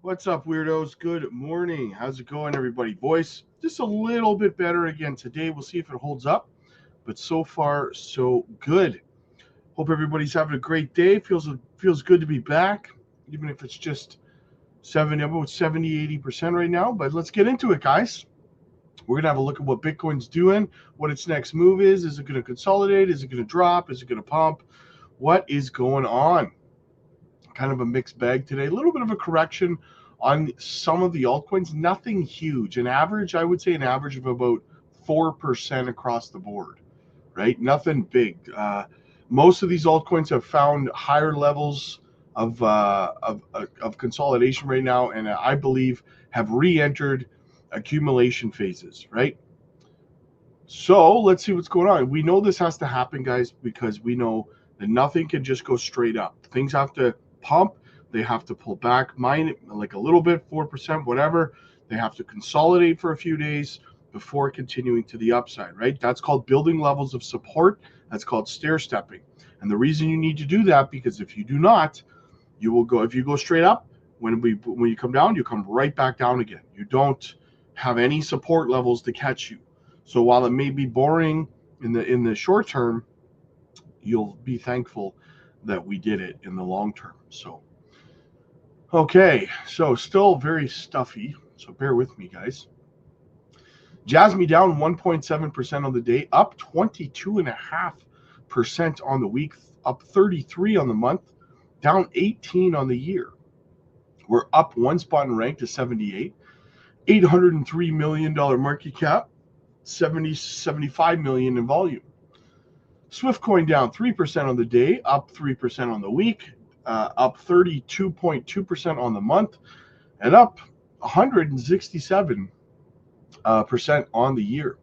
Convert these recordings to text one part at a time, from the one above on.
What's up, weirdos? Good morning. How's it going, everybody? Voice just a little bit better again today. We'll see if it holds up, but so far so good. Hope everybody's having a great day. Feels good to be back, even if it's just about 70-80% right now. But let's get into it, guys. We're gonna have a look at what Bitcoin's doing, what its next move is. Is it going to consolidate? Is it going to drop? Is it going to pump? What is going on? Kind of a mixed bag today. A little bit of a correction on some of the altcoins. Nothing huge. I would say an average of about 4% across the board, right? Nothing big. Most of these altcoins have found higher levels of consolidation right now, and I believe have re-entered accumulation phases, right? So let's see what's going on. We know this has to happen, guys, because we know that nothing can just go straight up. Things have to pump. They have to pull back, like a little bit, 4%, whatever. They have to consolidate for a few days before continuing to the upside, right? That's called building levels of support. That's called stair stepping. And the reason you need to do that, because if you do not, you will go, if you go straight up, when you come down, you come right back down again. You don't have any support levels to catch you. So while it may be boring in the short term, you'll be thankful that we did it in the long term. So, okay, so still very stuffy. So bear with me, guys. Jasmi down 1.7% on the day, up 22.5% on the week, up 33 on the month, down 18 on the year. We're up one spot in rank to 78, $803 million market cap, 75 million in volume. Swift coin down 3% on the day, up 3% on the week, up 32.2% on the month, and up 167% on the year.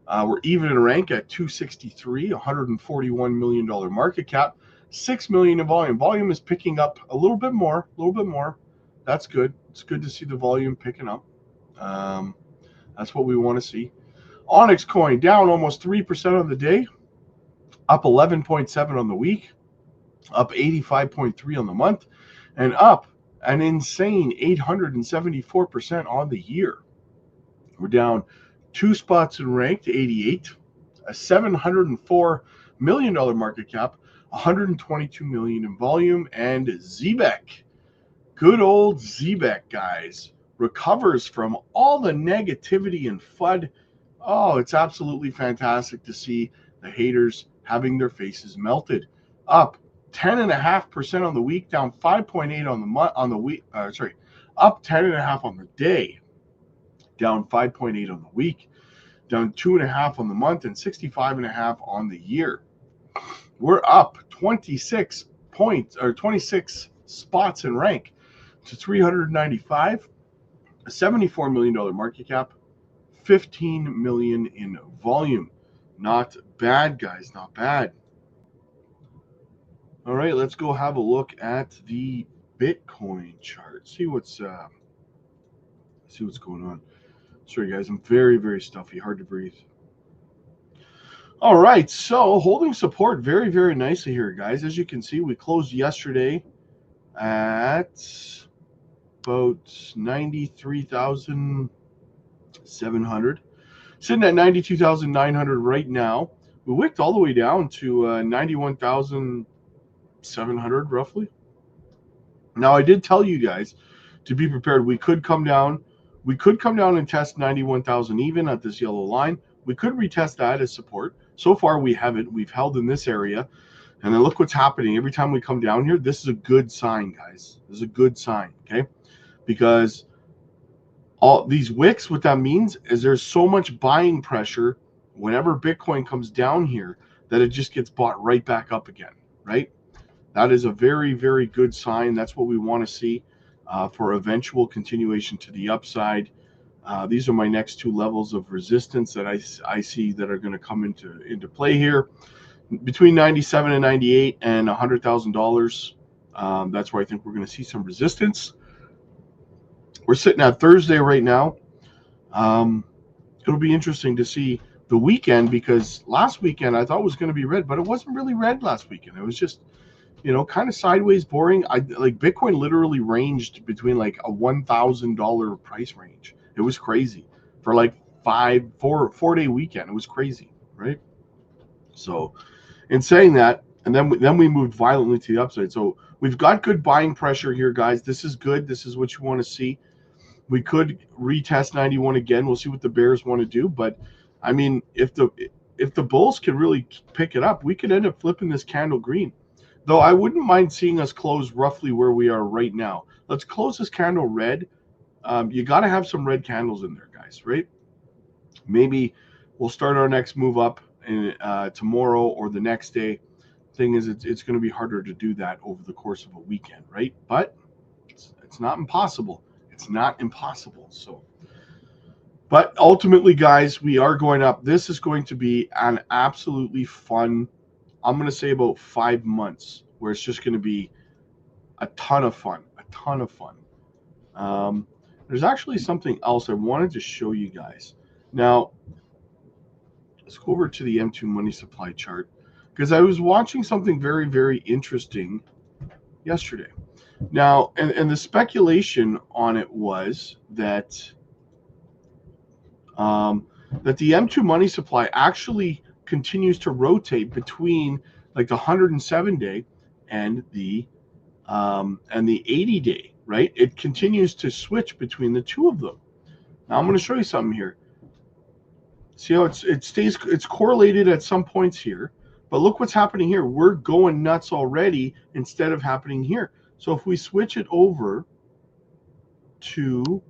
We're even in rank at 263, $141 million market cap, 6 million in volume. Volume is picking up a little bit more. That's good. It's good to see the volume picking up. That's what we want to see. Onyx coin down almost 3% on the day, up 11.7 on the week, up 85.3 on the month, and up an insane 874% on the year. We're down 2 spots in rank to 88, a $704 million market cap, 122 million in volume, and Zebec, good old Zebec, guys, recovers from all the negativity and FUD. Oh, it's absolutely fantastic to see the haters having their faces melted. Up 10.5% on the week, down 5.8 on the week. Up 10.5 on the day, down 5.8 on the week, down 2.5 on the month, and 65.5 on the year. We're up 26 spots in rank to 395, a $74 million market cap, 15 million in volume. Not bad, guys, not bad. All right, let's go have a look at the Bitcoin chart. See what's going on. Sorry, guys, I'm very, very stuffy, hard to breathe. All right, so holding support very, very nicely here, guys. As you can see, we closed yesterday at about 93,700. Sitting at 92,900 right now. We wicked all the way down to 91,700 roughly. Now, I did tell you guys to be prepared. We could come down and test 91,000 even at this yellow line. We could retest that as support. So far, we haven't. We've held in this area. And then look what's happening. Every time we come down here, this is a good sign, guys. This is a good sign, okay? Because all these wicks, what that means is there's so much buying pressure whenever Bitcoin comes down here that it just gets bought right back up again, right? That is a very, very good sign. That's what we want to see for eventual continuation to the upside. These are my next two levels of resistance that I see that are going to come into play here. Between 97 and 98 and $100,000. That's where I think we're going to see some resistance. We're sitting at Thursday right now. It'll be interesting to see the weekend, because last weekend I thought was going to be red, but it wasn't really red last weekend. It was just, kind of sideways boring. I like Bitcoin literally ranged between like a $1,000 price range. It was crazy for like 4 day weekend. It was crazy, right? So in saying that, and then we moved violently to the upside. So we've got good buying pressure here, guys. This is good. This is what you want to see. We could retest 91 again. We'll see what the bears want to do. But I mean, if the bulls can really pick it up, we could end up flipping this candle green. Though I wouldn't mind seeing us close roughly where we are right now. Let's close this candle red. You got to have some red candles in there, guys, right? Maybe we'll start our next move up tomorrow or the next day. Thing is, it's going to be harder to do that over the course of a weekend, right? But it's not impossible. It's not impossible. So, but ultimately, guys, we are going up. This is going to be an absolutely fun, I'm going to say about 5 months, where it's just going to be a ton of fun. There's actually something else I wanted to show you guys. Now, let's go over to the M2 money supply chart, because I was watching something very, very interesting yesterday. Now, and the speculation on it was that that the M2 money supply actually continues to rotate between like the 107-day and the 80-day, right? It continues to switch between the two of them. Now I'm going to show you something here. See how it's correlated at some points here, but look what's happening here. We're going nuts already instead of happening here. So if we switch it over to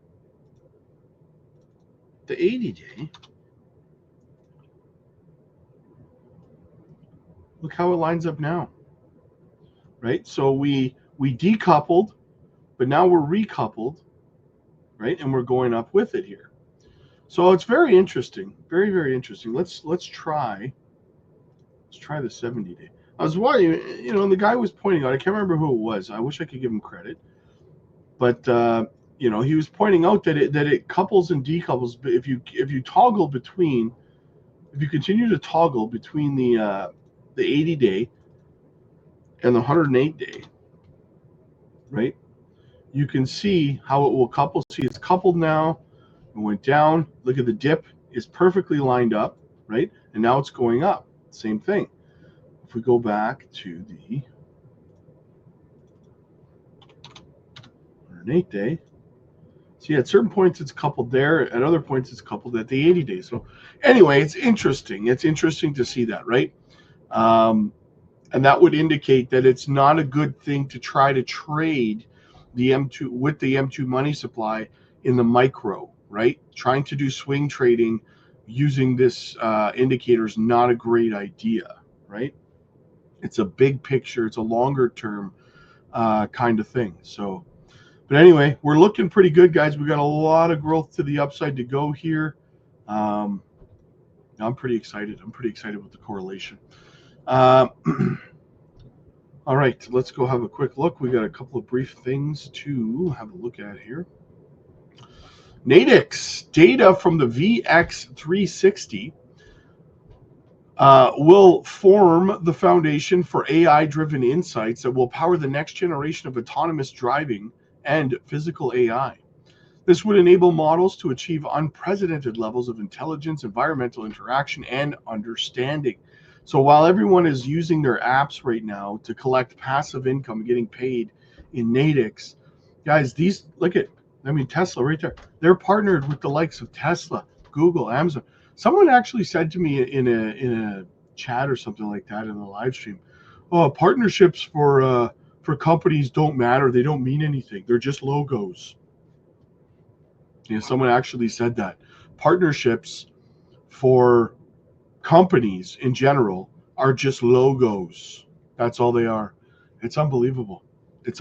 the 80-day, look how it lines up now, right? So we decoupled, but now we're recoupled, right? And we're going up with it here. So it's very interesting, very, very interesting. Let's try the 70-day. I was watching, and the guy was pointing out, I can't remember who it was. I wish I could give him credit, but he was pointing out that it couples and decouples. But if you toggle between, if you continue to toggle between the 80-day and the 108-day, right? You can see how it will couple. See, it's coupled now. It went down. Look at the dip. It's perfectly lined up, right? And now it's going up. Same thing. If we go back to the 108-day, see, at certain points it's coupled there. At other points it's coupled at the 80-day. So anyway, it's interesting. It's interesting to see that, right? And that would indicate that it's not a good thing to try to trade the M2 with the M2 money supply in the micro, right? Trying to do swing trading using this indicator is not a great idea, right? It's a big picture. It's a longer term kind of thing. So, but anyway, we're looking pretty good, guys. We got a lot of growth to the upside to go here. I'm pretty excited. I'm pretty excited with the correlation. All right, let's go have a quick look. We got a couple of brief things to have a look at here. Natix data from the VX360 will form the foundation for AI-driven insights that will power the next generation of autonomous driving and physical AI. This would enable models to achieve unprecedented levels of intelligence, environmental interaction, and understanding. So while everyone is using their apps right now to collect passive income, getting paid in Natix, guys, Tesla right there. They're partnered with the likes of Tesla, Google, Amazon. Someone actually said to me in a chat or something like that in the live stream, "Oh, partnerships for companies don't matter. They don't mean anything. They're just logos." Someone actually said that partnerships for companies in general are just logos. That's all they are. It's unbelievable. It's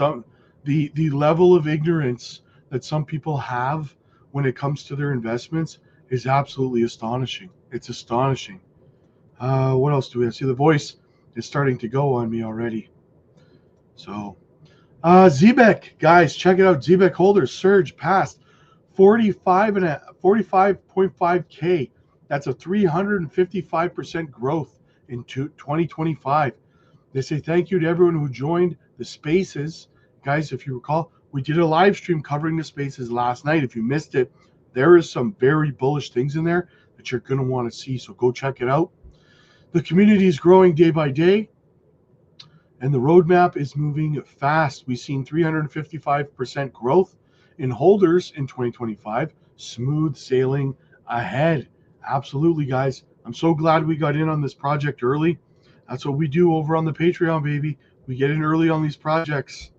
the level of ignorance that some people have when it comes to their investments is absolutely astonishing. It's astonishing. What else do we have? See, the voice is starting to go on me already. So, Zebec, guys, check it out. Zebec holders surge past 45.5K. That's a 355% growth in 2025. They say thank you to everyone who joined the spaces. Guys, if you recall, we did a live stream covering the spaces last night. If you missed it, there is some very bullish things in there that you're going to want to see. So go check it out. The community is growing day by day, and the roadmap is moving fast. We've seen 355% growth in holders in 2025. Smooth sailing ahead. Absolutely, guys. I'm so glad we got in on this project early. That's what we do over on the Patreon, baby. We get in early on these projects.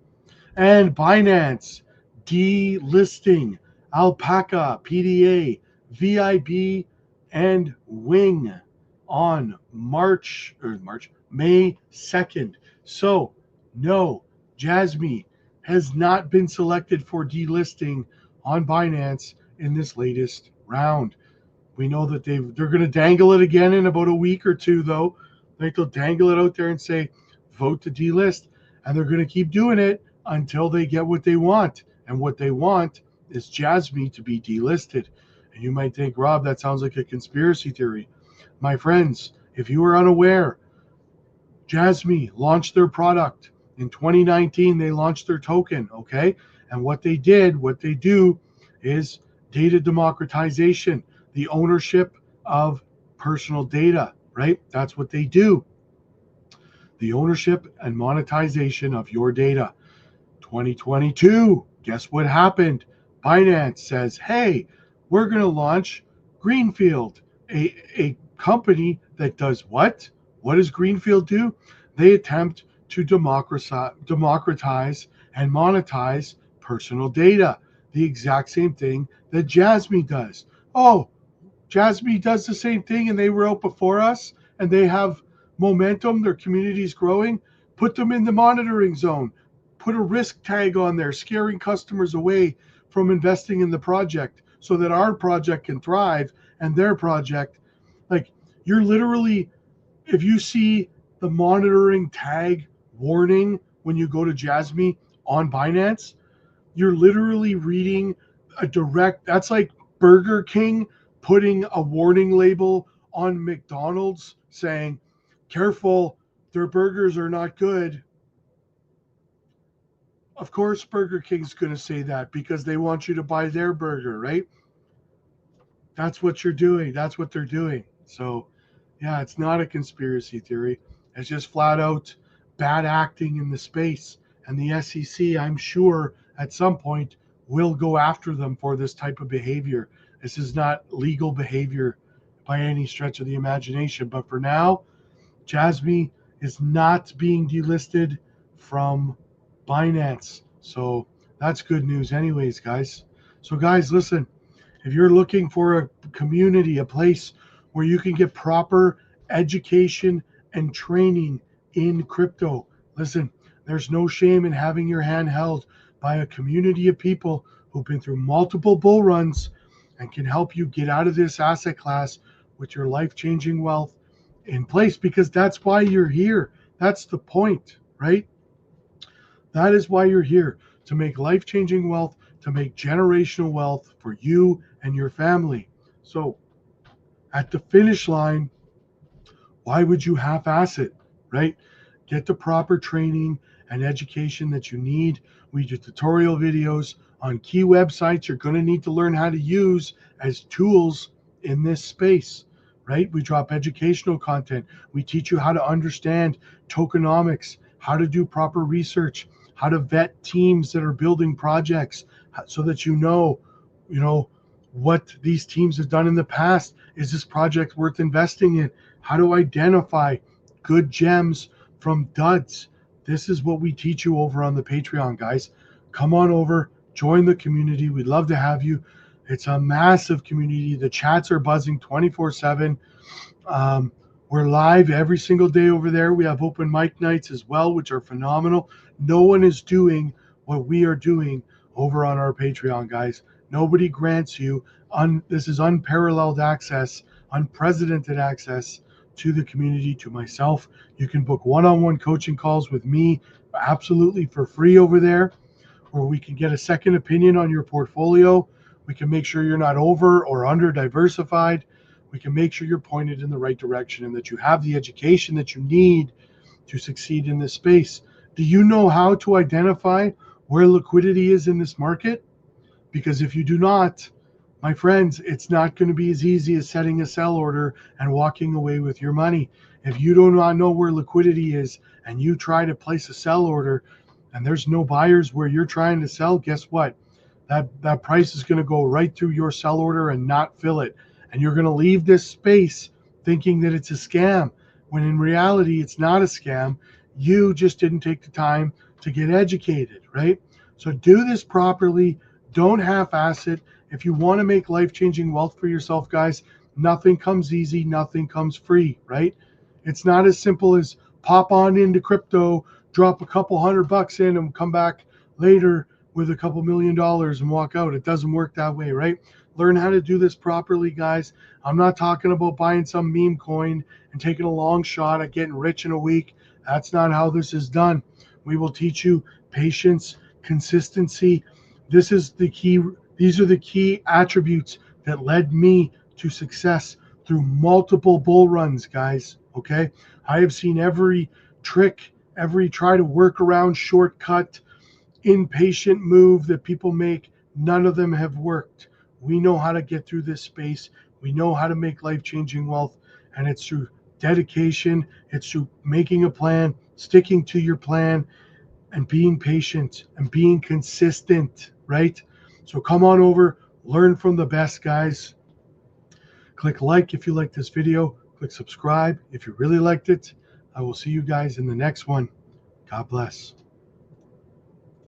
And Binance, delisting, Alpaca, PDA, VIB, and Wing on May 2nd. So, no, Jasmi has not been selected for delisting on Binance in this latest round. We know that they're going to dangle it again in about a week or two, though. Like they'll dangle it out there and say, vote to delist. And they're going to keep doing it until they get what they want. And what they want is Jasmi to be delisted. And you might think, Rob, that sounds like a conspiracy theory. My friends, if you are unaware, Jasmi launched their product. In 2019, they launched their token, okay? And what they do is data democratization, the ownership of personal data, right? That's what they do. The ownership and monetization of your data. 2022, guess what happened? Binance says, hey, we're going to launch Greenfield, a company that does what? What does Greenfield do? They attempt to democratize and monetize personal data. The exact same thing that Jasmi does. Oh, Jasmi does the same thing and they were out before us and they have momentum, their community is growing. Put them in the monitoring zone. Put a risk tag on there, scaring customers away from investing in the project so that our project can thrive and their project. Like, you're literally, if you see the monitoring tag warning when you go to Jasmi on Binance, you're literally reading a direct, that's like Burger King putting a warning label on McDonald's saying, careful, their burgers are not good. Of course, Burger King's going to say that because they want you to buy their burger, right? That's what you're doing. That's what they're doing. So, yeah, it's not a conspiracy theory. It's just flat out bad acting in the space. And the SEC, I'm sure, at some point will go after them for this type of behavior. This is not legal behavior by any stretch of the imagination. But for now, Jasmi is not being delisted from Binance. So that's good news anyways, guys. So guys, listen, if you're looking for a community, a place where you can get proper education and training in crypto, listen, there's no shame in having your hand held by a community of people who've been through multiple bull runs and can help you get out of this asset class with your life-changing wealth in place, because that's why you're here. That's the point, right? That is why you're here, to make life-changing wealth, to make generational wealth for you and your family. So at the finish line, why would you half-ass it, right? Get the proper training and education that you need. We do tutorial videos on key websites you're going to need to learn how to use as tools in this space, right? We drop educational content. We teach you how to understand tokenomics, how to do proper research, how to vet teams that are building projects so that you know what these teams have done in the past. Is this project worth investing in? How to identify good gems from duds. This is what we teach you over on the Patreon, guys. Come on over, join the community. We'd love to have you. It's a massive community. The chats are buzzing 24/7. We're live every single day over there. We have open mic nights as well, which are phenomenal. No one is doing what we are doing over on our Patreon, guys. Nobody grants you, this is unparalleled access, unprecedented access to the community, to myself. You can book one-on-one coaching calls with me absolutely for free over there, where we can get a second opinion on your portfolio. We can make sure you're not over or under diversified. We can make sure you're pointed in the right direction and that you have the education that you need to succeed in this space. Do you know how to identify where liquidity is in this market? Because if you do not, my friends, it's not going to be as easy as setting a sell order and walking away with your money. If you do not know where liquidity is and you try to place a sell order and there's no buyers where you're trying to sell, guess what? That price is going to go right through your sell order and not fill it. And you're going to leave this space thinking that it's a scam, when in reality, it's not a scam. You just didn't take the time to get educated, right? So do this properly. Don't half-ass it. If you want to make life-changing wealth for yourself, guys, nothing comes easy, nothing comes free, right? It's not as simple as pop on into crypto, drop a couple $100 in and come back later with a couple $1 million and walk out. It doesn't work that way, right? Learn how to do this properly, guys. I'm not talking about buying some meme coin and taking a long shot at getting rich in a week. That's not how this is done. We will teach you patience, consistency. This is the key. These are the key attributes that led me to success through multiple bull runs, guys. Okay. I have seen every trick, every try to work around shortcut, impatient move that people make. None of them have worked. We know how to get through this space. We know how to make life-changing wealth, and it's through dedication. It's through making a plan, sticking to your plan, and being patient and being consistent, right? So come on over, learn from the best, guys. Click like if you like this video. Click subscribe if you really liked it. I will see you guys in the next one. God bless.